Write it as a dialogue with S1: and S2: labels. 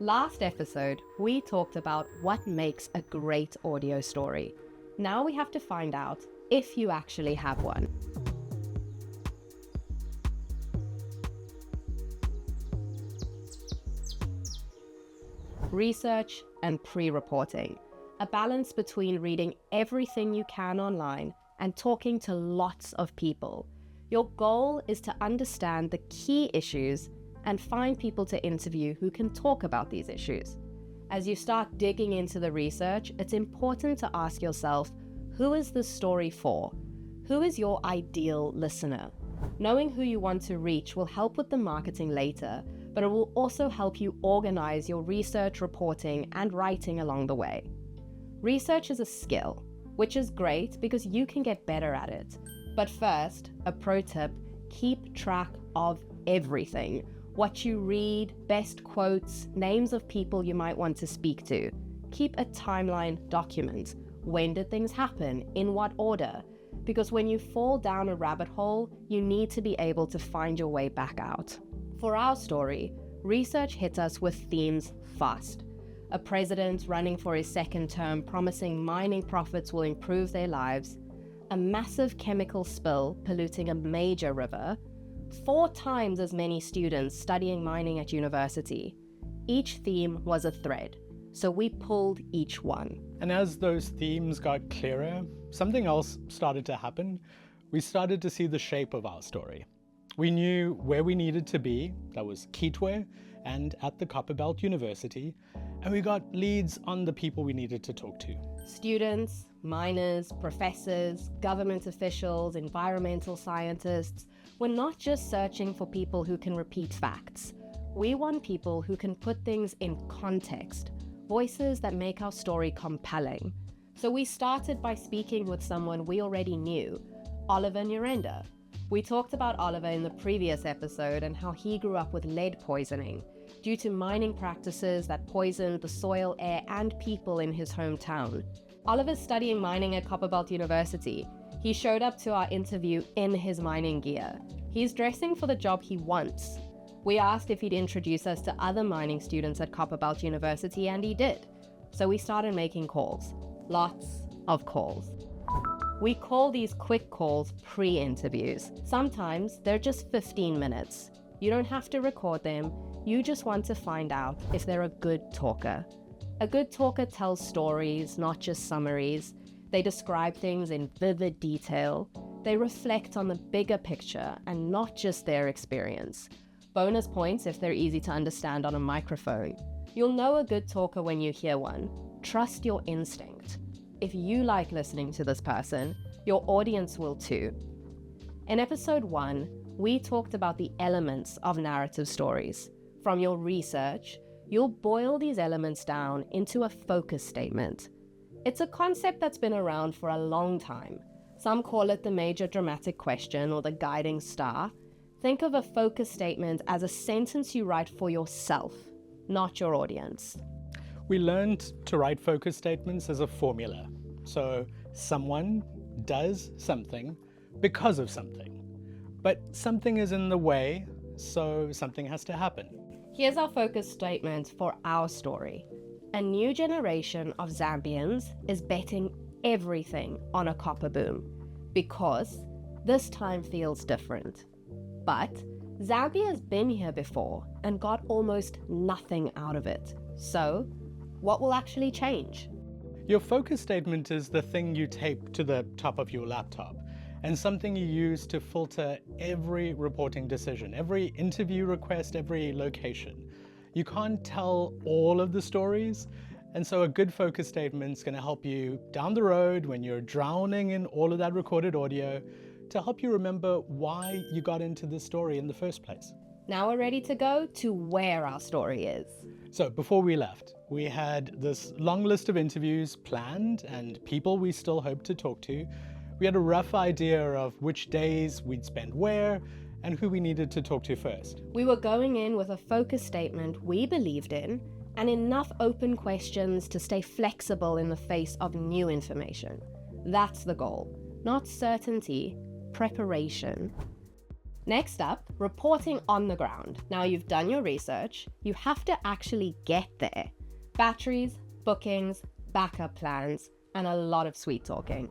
S1: Last episode, we talked about what makes a great audio story. Now we have to find out if you actually have one. Research and pre-reporting. A balance between reading everything you can online and talking to lots of people. Your goal is to understand the key issues and find people to interview who can talk about these issues. As you start digging into the research, it's important to ask yourself, who is this story for? Who is your ideal listener? Knowing who you want to reach will help with the marketing later, but it will also help you organize your research, reporting, and writing along the way. Research is a skill, which is great because you can get better at it. But first, a pro tip, keep track of everything. What you read, best quotes, names of people you might want to speak to. Keep a timeline document. When did things happen? In what order? Because when you fall down a rabbit hole, you need to be able to find your way back out. For our story, research hit us with themes fast. A president running for his second term promising mining profits will improve their lives. A massive chemical spill polluting a major river. 4 times as many students studying mining at university. Each theme was a thread, so we pulled each one.
S2: And as those themes got clearer, something else started to happen. We started to see the shape of our story. We knew where we needed to be, that was Kitwe and at the Copperbelt University, and we got leads on the people we needed to talk to.
S1: Students, miners, professors, government officials, environmental scientists. We're not just searching for people who can repeat facts. We want people who can put things in context, voices that make our story compelling. So we started by speaking with someone we already knew, Oliver Nyirenda. We talked about Oliver in the previous episode and how he grew up with lead poisoning due to mining practices that poisoned the soil, air, and people in his hometown. Oliver's studying mining at Copperbelt University. He showed up to our interview in his mining gear. He's dressing for the job he wants. We asked if he'd introduce us to other mining students at Copperbelt University, and he did. So we started making calls. Lots of calls. We call these quick calls pre-interviews. Sometimes they're just 15 minutes. You don't have to record them. You just want to find out if they're a good talker. A good talker tells stories, not just summaries. They describe things in vivid detail. They reflect on the bigger picture and not just their experience. Bonus points if they're easy to understand on a microphone. You'll know a good talker when you hear one. Trust your instinct. If you like listening to this person, your audience will too. In episode 1, we talked about the elements of narrative stories. From your research, you'll boil these elements down into a focus statement. It's a concept that's been around for a long time. Some call it the major dramatic question or the guiding star. Think of a focus statement as a sentence you write for yourself, not your audience.
S2: We learned to write focus statements as a formula. So someone does something because of something. But something is in the way, so something has to happen.
S1: Here's our focus statement for our story. A new generation of Zambians is betting everything on a copper boom because this time feels different. But Zambia has been here before and got almost nothing out of it. So, what will actually change?
S2: Your focus statement is the thing you tape to the top of your laptop and something you use to filter every reporting decision, every interview request, every location. You can't tell all of the stories, and so a good focus statement is going to help you down the road when you're drowning in all of that recorded audio to help you remember why you got into this story in the first place.
S1: Now we're ready to go to where our story is.
S2: So before we left, we had this long list of interviews planned and people we still hope to talk to. We had a rough idea of which days we'd spend where and who we needed to talk to first.
S1: We were going in with a focus statement we believed in and enough open questions to stay flexible in the face of new information. That's the goal, not certainty, preparation. Next up, reporting on the ground. Now you've done your research, you have to actually get there. Batteries, bookings, backup plans, and a lot of sweet talking.